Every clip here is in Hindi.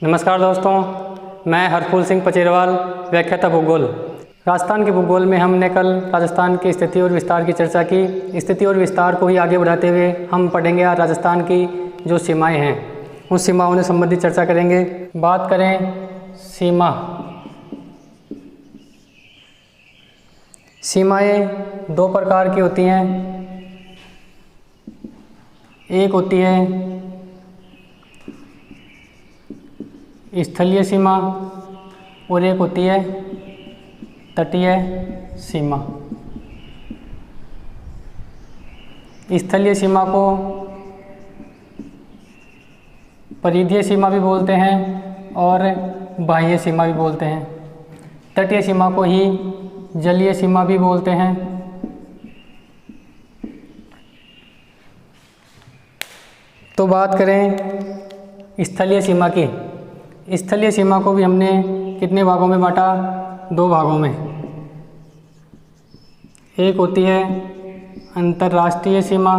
नमस्कार दोस्तों, मैं हरफूल सिंह पचेरवाल, व्याख्याता भूगोल। राजस्थान के भूगोल में हमने कल राजस्थान की स्थिति और विस्तार की चर्चा की। स्थिति और विस्तार को ही आगे बढ़ाते हुए हम पढ़ेंगे आज राजस्थान की जो सीमाएं हैं उन सीमाओं से संबंधित चर्चा करेंगे। बात करें सीमाएं दो प्रकार की होती हैं। एक होती है स्थलीय सीमा और एक होती है तटीय सीमा। स्थलीय सीमा को परिधीय सीमा भी बोलते हैं और बाह्य सीमा भी बोलते हैं। तटीय सीमा को ही जलीय सीमा भी बोलते हैं। तो बात करें स्थलीय सीमा की। स्थलीय सीमा को भी हमने कितने भागों में बांटा? दो भागों में। एक होती है अंतर्राष्ट्रीय सीमा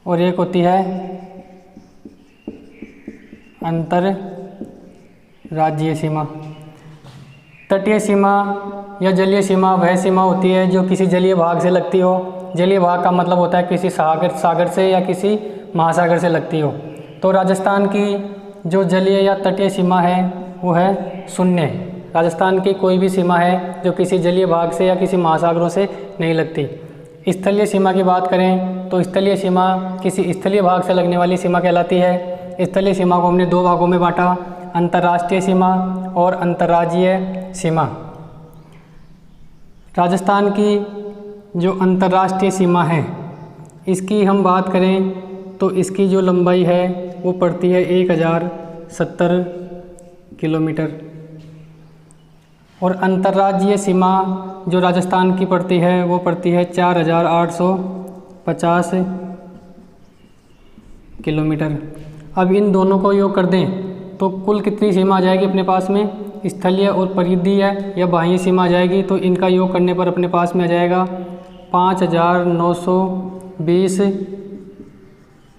और एक होती है अंतर्राज्यीय सीमा। तटीय सीमा या जलीय सीमा वह सीमा होती है जो किसी जलीय भाग से लगती हो। जलीय भाग का मतलब होता है किसी सागर से या किसी महासागर से लगती हो। तो राजस्थान की जो जलीय या तटीय सीमा है वो है शून्य। राजस्थान की कोई भी सीमा है जो किसी जलीय भाग से या किसी महासागरों से नहीं लगती। स्थलीय सीमा की बात करें तो स्थलीय सीमा किसी स्थलीय भाग से लगने वाली सीमा कहलाती है। स्थलीय सीमा को हमने दो भागों में बांटा, अंतर्राष्ट्रीय सीमा और अंतर्राज्यीय सीमा। राजस्थान की जो अंतर्राष्ट्रीय सीमा है इसकी हम बात करें तो इसकी जो लंबाई है वो पड़ती है 1070 किलोमीटर और अंतर्राज्यीय सीमा जो राजस्थान की पड़ती है वो पड़ती है 4850 किलोमीटर। अब इन दोनों को योग कर दें तो कुल कितनी सीमा आ जाएगी अपने पास में? स्थलीय और परिधीय या बाह्य सीमा आ जाएगी। तो इनका योग करने पर अपने पास में आ जाएगा 5920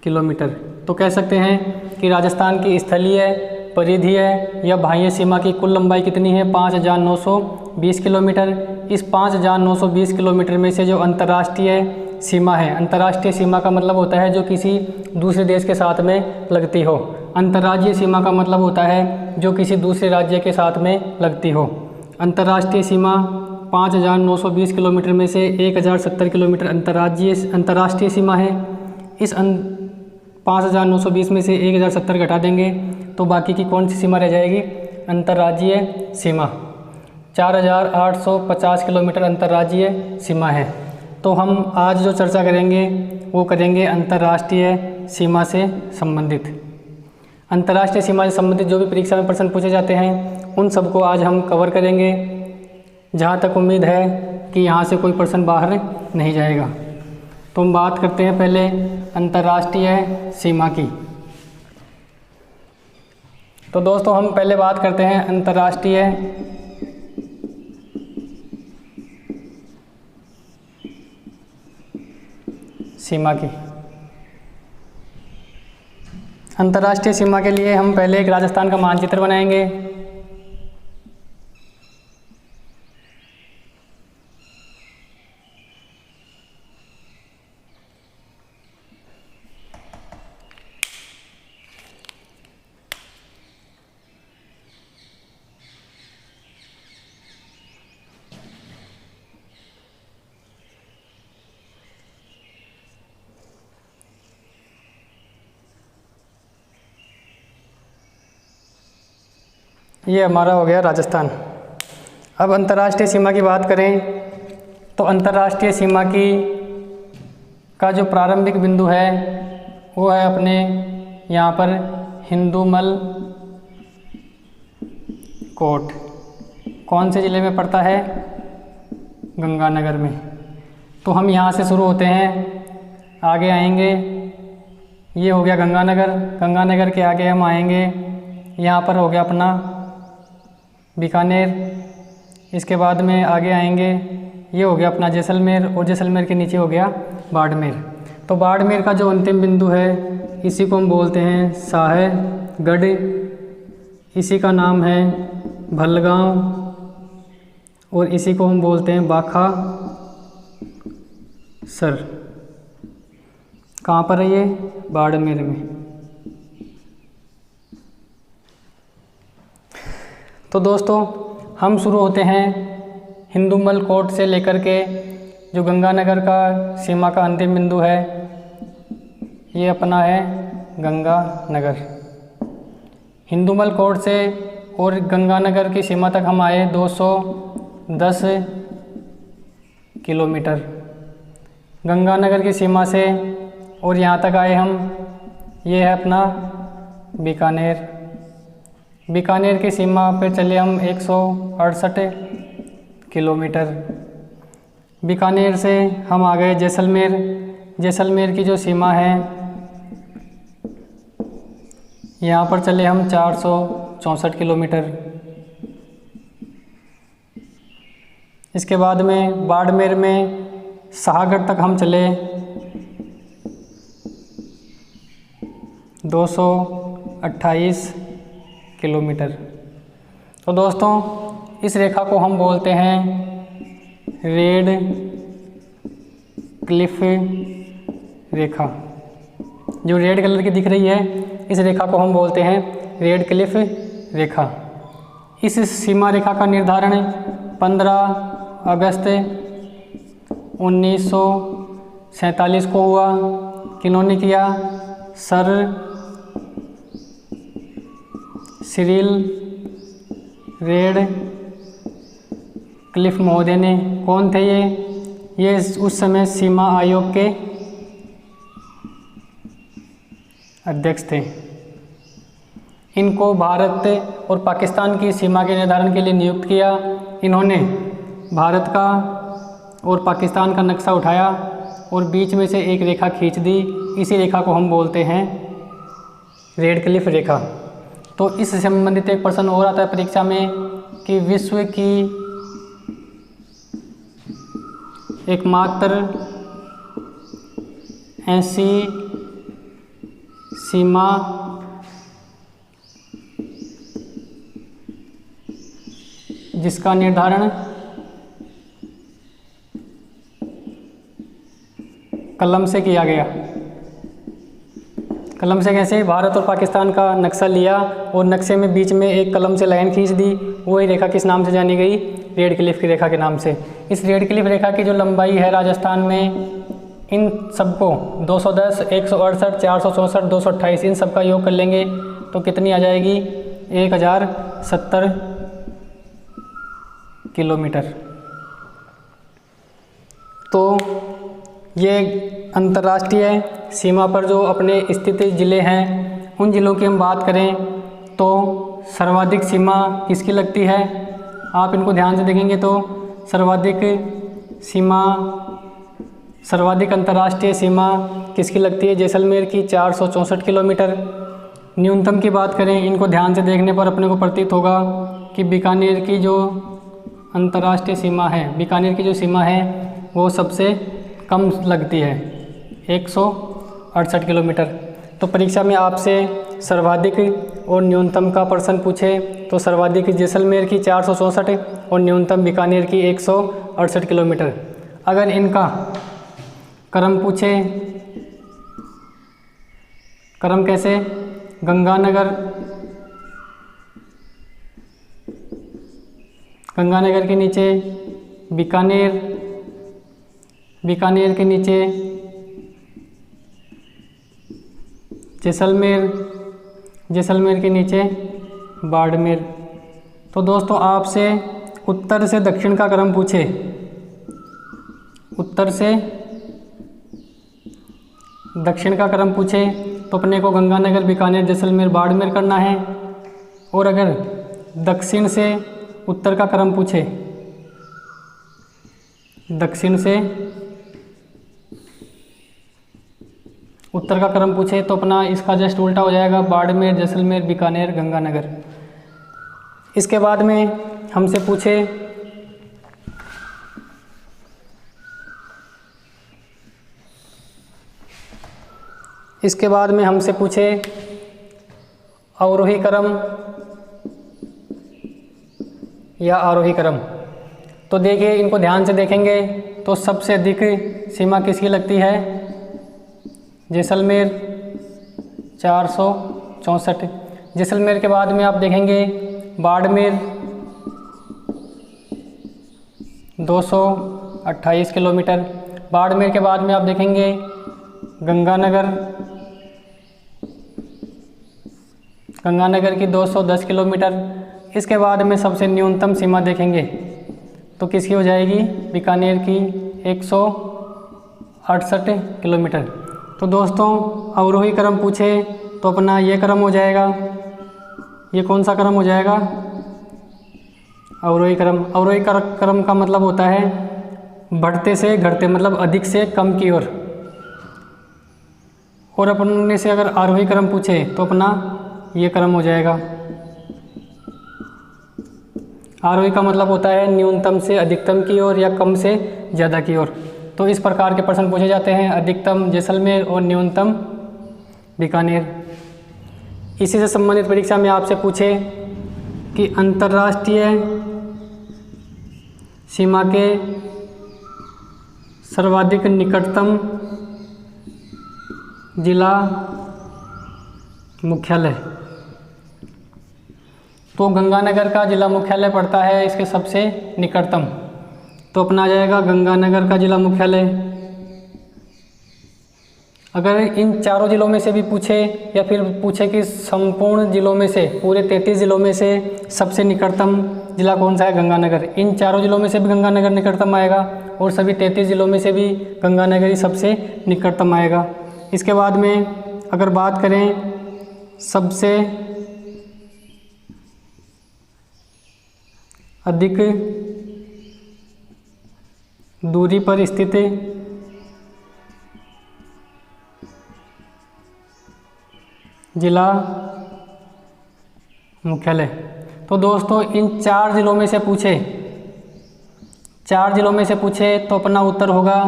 किलोमीटर। तो कह सकते हैं कि राजस्थान की स्थलीय, परिधीय या बाह्य सीमा की कुल लंबाई कितनी है? 5920 किलोमीटर। इस 5920 किलोमीटर में से जो अंतर्राष्ट्रीय सीमा है, अंतर्राष्ट्रीय सीमा का मतलब होता है जो किसी दूसरे देश के साथ में लगती हो। अंतर्राज्यीय सीमा का मतलब होता है जो किसी दूसरे राज्य के साथ में लगती हो। अंतर्राष्ट्रीय सीमा 5920 किलोमीटर में से 1070 किलोमीटर अंतर्राष्ट्रीय सीमा है। इस 5920 में से 1070 घटा देंगे तो बाकी की कौन सी सीमा रह जाएगी? अंतर्राज्यीय सीमा। 4850 किलोमीटर अंतर्राज्यीय सीमा है। तो हम आज जो चर्चा करेंगे वो करेंगे अंतर्राष्ट्रीय सीमा से संबंधित। अंतर्राष्ट्रीय सीमा से संबंधित जो भी परीक्षा में प्रश्न पूछे जाते हैं उन सबको आज हम कवर करेंगे। जहाँ तक उम्मीद है कि यहाँ से कोई प्रश्न बाहर नहीं जाएगा। तो हम बात करते हैं पहले अंतर्राष्ट्रीय सीमा की। तो दोस्तों हम पहले बात करते हैं अंतर्राष्ट्रीय सीमा की। अंतर्राष्ट्रीय सीमा के लिए हम पहले एक राजस्थान का मानचित्र बनाएंगे। ये हमारा हो गया राजस्थान। अब अंतर्राष्ट्रीय सीमा की बात करें तो अंतर्राष्ट्रीय सीमा की का जो प्रारंभिक बिंदु है वो है अपने यहाँ पर हिंदूमल कोट। कौन से ज़िले में पड़ता है? गंगानगर में। तो हम यहाँ से शुरू होते हैं, आगे आएंगे, ये हो गया गंगानगर। गंगानगर के आगे हम आएंगे, यहाँ पर हो गया अपना बीकानेर। इसके बाद में आगे आएंगे, ये हो गया अपना जैसलमेर और जैसलमेर के नीचे हो गया बाड़मेर। तो बाड़मेर का जो अंतिम बिंदु है इसी को हम बोलते हैं शाह गढ़, इसी का नाम है भलगांव और इसी को हम बोलते हैं बाखा सर। कहाँ पर है ये? बाड़मेर में। तो दोस्तों हम शुरू होते हैं हिंदुमल कोट से लेकर के जो गंगानगर का सीमा का अंतिम बिंदु है, ये अपना है गंगानगर। हिंदुमल कोट से और गंगानगर की सीमा तक हम आए 210 किलोमीटर। गंगानगर की सीमा से और यहाँ तक आए हम, ये है अपना बीकानेर। बीकानेर की सीमा पे चले हम 168 किलोमीटर। बीकानेर से हम आ गए जैसलमेर। जैसलमेर की जो सीमा है, यहाँ पर चले हम 464 किलोमीटर। इसके बाद में बाड़मेर में शाहगढ़ तक हम चले 228 किलोमीटर। तो दोस्तों इस रेखा को हम बोलते हैं रेड क्लिफ रेखा। जो रेड कलर की दिख रही है, इस रेखा को हम बोलते हैं रेड क्लिफ रेखा। इस सीमा रेखा का निर्धारण 15 अगस्त 1947 को हुआ। किन्होंने किया? सर सिरिल रेड क्लिफ महोदय ने। कौन थे ये? ये उस समय सीमा आयोग के अध्यक्ष थे। इनको भारत और पाकिस्तान की सीमा के निर्धारण के लिए नियुक्त किया। इन्होंने भारत का और पाकिस्तान का नक्शा उठाया और बीच में से एक रेखा खींच दी। इसी रेखा को हम बोलते हैं रेड क्लिफ रेखा। तो इससे संबंधित एक प्रश्न और आता है परीक्षा में कि विश्व की एकमात्र ऐसी सीमा जिसका निर्धारण कलम से किया गया। कलम से कैसे? भारत और पाकिस्तान का नक्शा लिया और नक्शे में बीच में एक कलम से लाइन खींच दी। वही रेखा किस नाम से जानी गई? रेड क्लिफ की रेखा के नाम से। इस रेड क्लिफ रेखा की जो लंबाई है राजस्थान में, इन सबको 210, 168, 464, 228 इन सब का योग कर लेंगे तो कितनी आ जाएगी? 1070 किलोमीटर। तो ये अंतर्राष्ट्रीय सीमा पर जो अपने स्थित ज़िले हैं, उन ज़िलों की हम बात करें तो सर्वाधिक सीमा किसकी लगती है? आप इनको ध्यान से देखेंगे तो सर्वाधिक अंतर्राष्ट्रीय सीमा किसकी लगती है? जैसलमेर की 464 किलोमीटर। न्यूनतम की बात करें, इनको ध्यान से देखने पर अपने को प्रतीत होगा कि बीकानेर की जो अंतर्राष्ट्रीय सीमा है, बीकानेर की जो सीमा है वो सबसे कम लगती है, 168 किलोमीटर। तो परीक्षा में आपसे सर्वाधिक और न्यूनतम का प्रश्न पूछे तो सर्वाधिक जैसलमेर की 464 और न्यूनतम बीकानेर की 168 किलोमीटर। अगर इनका क्रम पूछे, क्रम कैसे? गंगानगर के नीचे बीकानेर, बीकानेर के नीचे जैसलमेर, जैसलमेर के नीचे बाड़मेर। तो दोस्तों आपसे उत्तर से दक्षिण का क्रम पूछे, उत्तर से दक्षिण का क्रम पूछे तो अपने को गंगानगर, बीकानेर, जैसलमेर, बाड़मेर करना है। और अगर दक्षिण से उत्तर का क्रम पूछे, दक्षिण से उत्तर का क्रम पूछे तो अपना इसका जस्ट उल्टा हो जाएगा, बाड़मेर, जैसलमेर, बीकानेर, गंगानगर। इसके बाद में हमसे पूछे अवरोही क्रम या आरोही क्रम। तो देखिए, इनको ध्यान से देखेंगे तो सबसे अधिक सीमा किसकी लगती है? जैसलमेर 464। जैसलमेर के बाद में आप देखेंगे बाड़मेर 228 किलोमीटर। बाड़मेर के बाद में आप देखेंगे गंगानगर की 210 किलोमीटर। इसके बाद में सबसे न्यूनतम सीमा देखेंगे तो किसकी हो जाएगी? बीकानेर की 168 किलोमीटर। तो दोस्तों, अवरोही क्रम पूछे तो अपना ये क्रम हो जाएगा। ये कौन सा क्रम हो जाएगा? अवरोही क्रम। अवरोही क्रम का मतलब होता है बढ़ते से घटते, मतलब अधिक से कम की ओर। और अपने से अगर आरोही क्रम पूछे तो अपना ये क्रम हो जाएगा। आरोही का मतलब होता है न्यूनतम से अधिकतम की ओर या कम से ज़्यादा की ओर। तो इस प्रकार के प्रश्न पूछे जाते हैं, अधिकतम जैसलमेर और न्यूनतम बीकानेर। इसी से संबंधित परीक्षा में आपसे पूछे कि अंतर्राष्ट्रीय सीमा के सर्वाधिक निकटतम जिला मुख्यालय। तो गंगानगर का जिला मुख्यालय पड़ता है इसके सबसे निकटतम। तो अपना आ जाएगा गंगानगर का जिला मुख्यालय। अगर इन चारों जिलों में से भी पूछे या फिर पूछे कि संपूर्ण जिलों में से, पूरे 33 जिलों में से सबसे निकटतम जिला कौन सा है? गंगानगर। इन चारों जिलों में से भी गंगानगर निकटतम आएगा और सभी 33 जिलों में से भी गंगानगर ही सबसे निकटतम आएगा। इसके बाद में अगर बात करें सबसे अधिक दूरी पर स्थित जिला मुख्यालय। तो दोस्तों, इन 4 जिलों में से पूछे, 4 जिलों में से पूछे तो अपना उत्तर होगा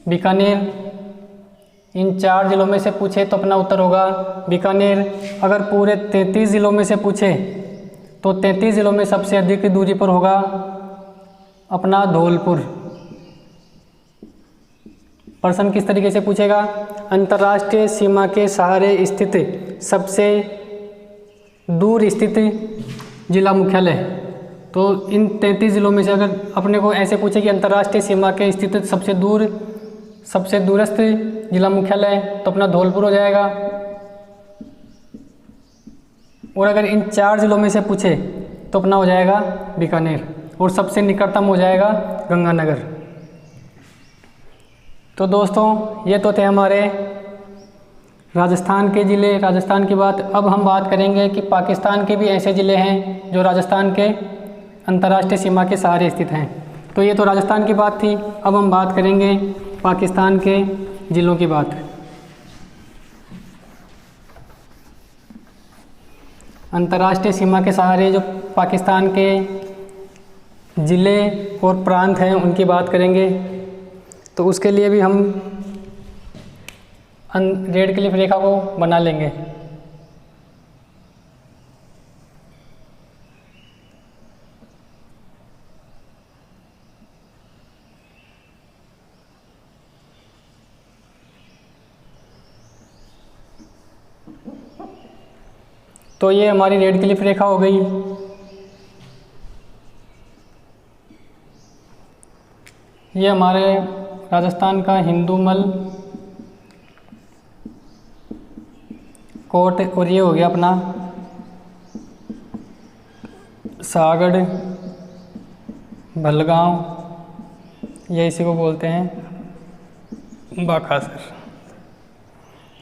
बीकानेर। इन 4 जिलों में से पूछे तो अपना उत्तर होगा बीकानेर। अगर पूरे 33 जिलों में से पूछे तो 33 जिलों में सबसे अधिक दूरी पर होगा अपना धौलपुर। प्रश्न किस तरीके से पूछेगा? अंतर्राष्ट्रीय सीमा के सहारे स्थित सबसे दूर स्थित जिला मुख्यालय। तो इन 33 जिलों में से अगर अपने को ऐसे पूछे कि अंतर्राष्ट्रीय सीमा के स्थित सबसे दूरस्थ जिला मुख्यालय, तो अपना धौलपुर हो जाएगा। और अगर इन 4 जिलों में से पूछे तो अपना हो जाएगा बीकानेर और सबसे निकटतम हो जाएगा गंगानगर। तो दोस्तों, ये तो थे हमारे राजस्थान के ज़िले, राजस्थान की बात। अब हम बात करेंगे कि पाकिस्तान के भी ऐसे ज़िले हैं जो राजस्थान के अंतर्राष्ट्रीय सीमा के सहारे स्थित हैं। तो ये तो राजस्थान की बात थी। अब हम बात करेंगे पाकिस्तान के ज़िलों की बात। अंतर्राष्ट्रीय सीमा के सहारे जो पाकिस्तान के ज़िले और प्रांत हैं उनकी बात करेंगे। तो उसके लिए भी हम रेड क्लिफ रेखा को बना लेंगे। तो ये हमारी रेड क्लिफ रेखा हो गई। ये हमारे राजस्थान का हिंदूमल कोट, और ये हो गया अपना सागड़, भलगांव, ये इसी को बोलते हैं बाकासर।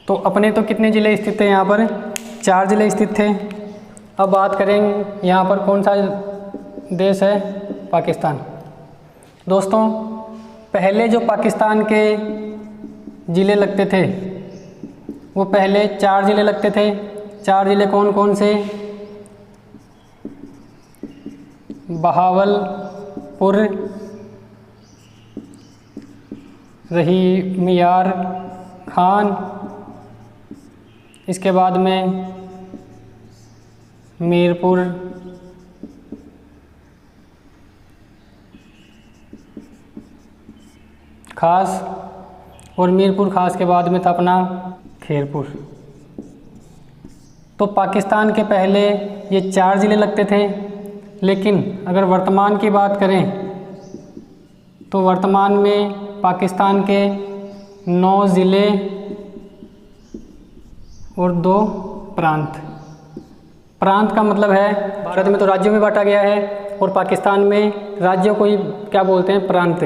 तो अपने तो कितने ज़िले स्थित थे यहाँ पर? 4 ज़िले स्थित थे। अब बात करें यहाँ पर कौन सा देश है? पाकिस्तान। दोस्तों, पहले जो पाकिस्तान के ज़िले लगते थे वो पहले 4 ज़िले लगते थे। 4 ज़िले कौन कौन से? बहावलपुर, रहीमियार खान इसके बाद में मीरपुर, खास, और मीरपुर खास के बाद में था अपना खैरपुर। तो पाकिस्तान के पहले ये 4 ज़िले लगते थे, लेकिन अगर वर्तमान की बात करें तो वर्तमान में पाकिस्तान के 9 ज़िले और 2 प्रांत। प्रांत का मतलब है, भारत में तो राज्यों में बांटा गया है और पाकिस्तान में राज्यों को ही क्या बोलते हैं, प्रांत।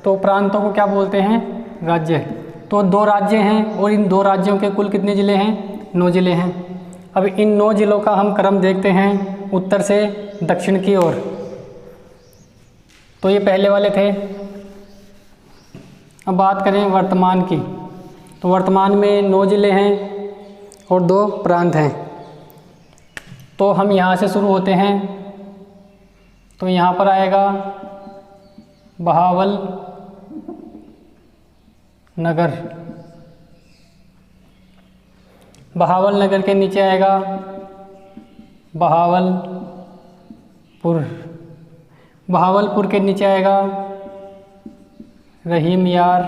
तो प्रांतों को क्या बोलते हैं, राज्य। तो 2 राज्य हैं और इन 2 राज्यों के कुल कितने ज़िले हैं, 9 ज़िले हैं। अब इन 9 ज़िलों का हम क्रम देखते हैं उत्तर से दक्षिण की ओर। तो ये पहले वाले थे। अब बात करें वर्तमान की, तो वर्तमान में 9 ज़िले हैं और 2 प्रांत हैं। तो हम यहाँ से शुरू होते हैं। तो यहाँ पर आएगा बहावल नगर। बहावल नगर के नीचे आएगा बहावलपुर। बहावलपुर के नीचे आएगा रहीम यार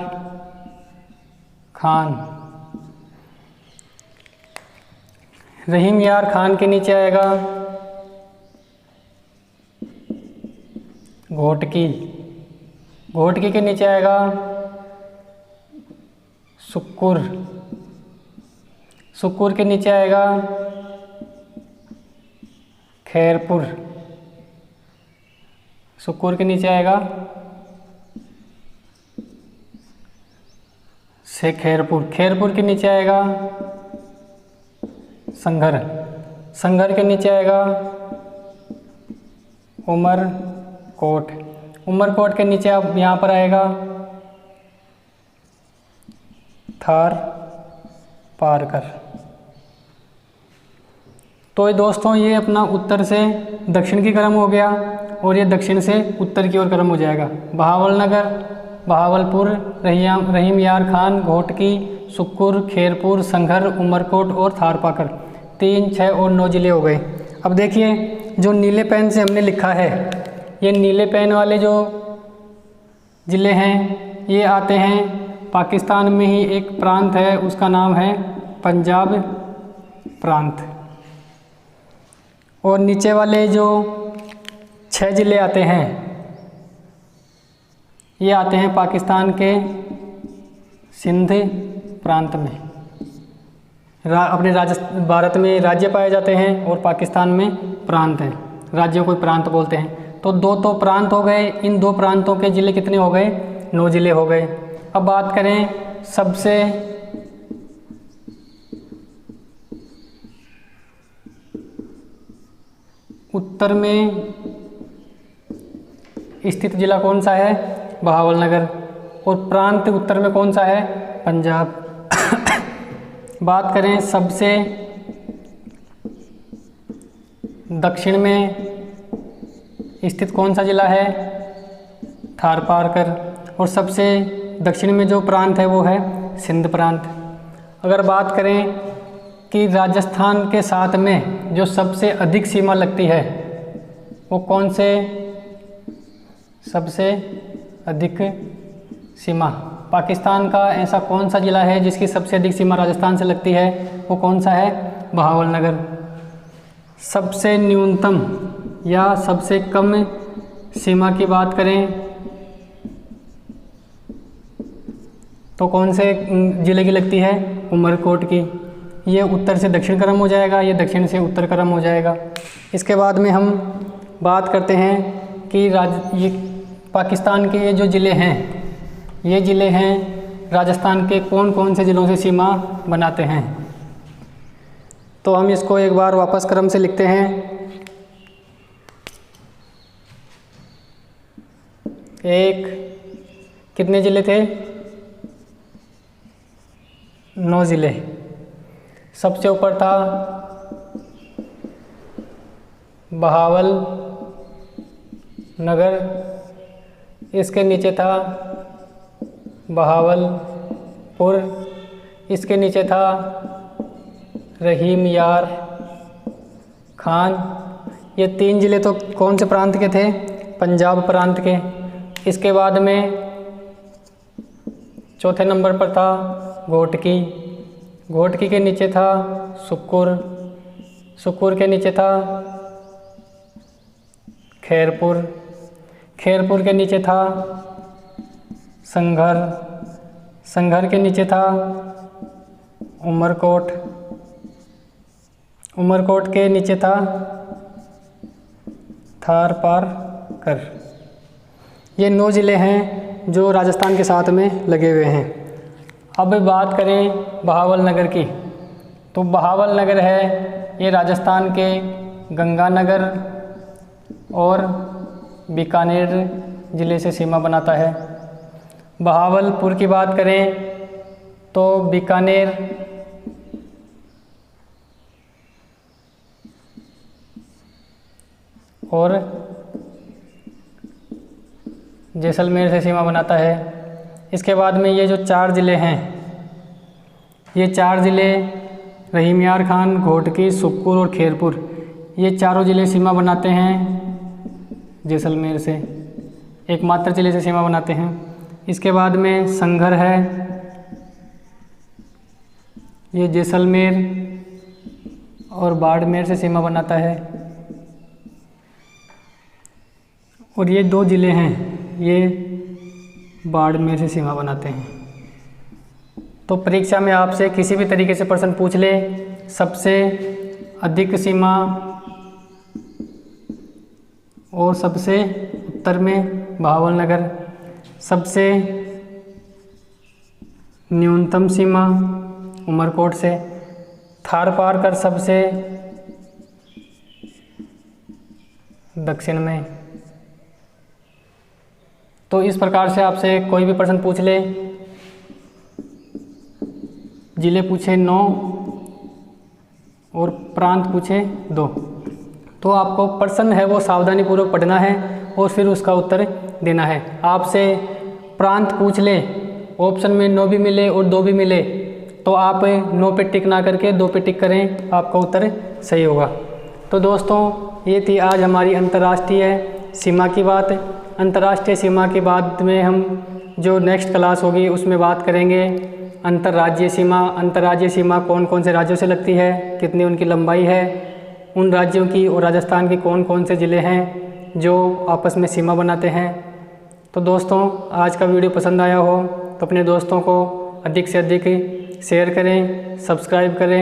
खान। रहीम यार खान के नीचे आएगा घोटकी। घोटकी के नीचे आएगा सुक्कुर। सुक्कुर के नीचे आएगा खैरपुर। सुक्कुर के नीचे आएगा से खैरपुर। खैरपुर के नीचे आएगा संघर। संघर के नीचे आएगा उमरकोट। उमरकोट के नीचे अब यहाँ पर आएगा थार पारकर। तो दोस्तों ये अपना उत्तर से दक्षिण की क्रम हो गया और ये दक्षिण से उत्तर की ओर क्रम हो जाएगा। बहावल नगर, बहावलपुर, रहीम यार खान, घोटकी, सुक्कुर, खैरपुर, संघर, उमरकोट और थारपाकर। 3, 6 और 9 ज़िले हो गए। अब देखिए जो नीले पेन से हमने लिखा है, ये नीले पेन वाले जो ज़िले हैं ये आते हैं पाकिस्तान में ही एक प्रांत है, उसका नाम है पंजाब प्रांत। और नीचे वाले जो 6 ज़िले आते हैं ये आते हैं पाकिस्तान के सिंध प्रांत में। अपने भारत में राज्य पाए जाते हैं और पाकिस्तान में प्रांत हैं। राज्यों को प्रांत बोलते हैं। तो 2 तो प्रांत हो गए। इन 2 प्रांतों के ज़िले कितने हो गए, 9 ज़िले हो गए। अब बात करें सबसे उत्तर में स्थित जिला कौन सा है, बहावल नगर। और प्रांत उत्तर में कौन सा है, पंजाब। बात करें सबसे दक्षिण में स्थित कौन सा जिला है, थारपारकर। और सबसे दक्षिण में जो प्रांत है वो है सिंध प्रांत। अगर बात करें कि राजस्थान के साथ में जो सबसे अधिक सीमा लगती है वो कौन से सबसे अधिक सीमा, पाकिस्तान का ऐसा कौन सा ज़िला है जिसकी सबसे अधिक सीमा राजस्थान से लगती है, वो कौन सा है, बहावल नगर। सबसे न्यूनतम या सबसे कम सीमा की बात करें तो कौन से ज़िले की लगती है, उमरकोट की। ये उत्तर से दक्षिण क्रम हो जाएगा, ये दक्षिण से उत्तर क्रम हो जाएगा। इसके बाद में हम बात करते हैं कि ये पाकिस्तान के ये जो ज़िले हैं, ये ज़िले हैं राजस्थान के कौन कौन से ज़िलों से सीमा बनाते हैं। तो हम इसको एक बार वापस क्रम से लिखते हैं। एक कितने ज़िले थे, 9 ज़िले। सबसे ऊपर था बहावल नगर, इसके नीचे था बहावलपुर, इसके नीचे था रहीम यार खान। ये 3 ज़िले तो कौन से प्रांत के थे? पंजाब प्रांत के। इसके बाद में चौथे नंबर पर था घोटकी। घोटकी के नीचे था सुक्कुर। सुक्कुर के नीचे था खैरपुर। खैरपुर के नीचे था संघर। संघर के नीचे था उमरकोट। उमरकोट के नीचे था थारपारकर। ये 9 ज़िले हैं जो राजस्थान के साथ में लगे हुए हैं। अब बात करें बहावल नगर की, तो बहावल नगर है ये राजस्थान के गंगानगर और बीकानेर ज़िले से सीमा बनाता है। बहावलपुर की बात करें तो बीकानेर और जैसलमेर से सीमा बनाता है। इसके बाद में ये जो 4 ज़िले हैं, ये 4 ज़िले रहीम यार खान, घोटकी, सुक्कुर और खैरपुर, ये चारों ज़िले सीमा बनाते हैं जैसलमेर से, एकमात्र ज़िले से सीमा बनाते हैं। इसके बाद में संघर है, ये जैसलमेर और बाड़मेर से सीमा बनाता है। और ये 2 ज़िले हैं, ये बाड़मेर से सीमा बनाते हैं। तो परीक्षा में आपसे किसी भी तरीके से प्रश्न पूछ ले, सबसे अधिक सीमा और सबसे उत्तर में बहावल नगर, सबसे न्यूनतम सीमा उमरकोट से, थारपारकर सबसे दक्षिण में। तो इस प्रकार से आपसे कोई भी प्रश्न पूछ ले, जिले पूछे 9 और प्रांत पूछे 2, तो आपको प्रश्न है वो सावधानीपूर्वक पढ़ना है और फिर उसका उत्तर देना है। आपसे प्रांत पूछ ले, ऑप्शन में 9 भी मिले और 2 भी मिले, तो आप 9 पे टिक ना करके 2 पे टिक करें, आपका उत्तर सही होगा। तो दोस्तों, ये थी आज हमारी अंतर्राष्ट्रीय सीमा की बात। अंतर्राष्ट्रीय सीमा के बाद में हम जो नेक्स्ट क्लास होगी उसमें बात करेंगे अंतर्राज्यीय सीमा। अंतर्राज्यीय सीमा कौन कौन से राज्यों से लगती है, कितनी उनकी लंबाई है, उन राज्यों की और राजस्थान के कौन कौन से ज़िले हैं जो आपस में सीमा बनाते हैं। तो दोस्तों, आज का वीडियो पसंद आया हो तो अपने दोस्तों को अधिक से अधिक शेयर करें, सब्सक्राइब करें।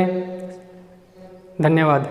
धन्यवाद।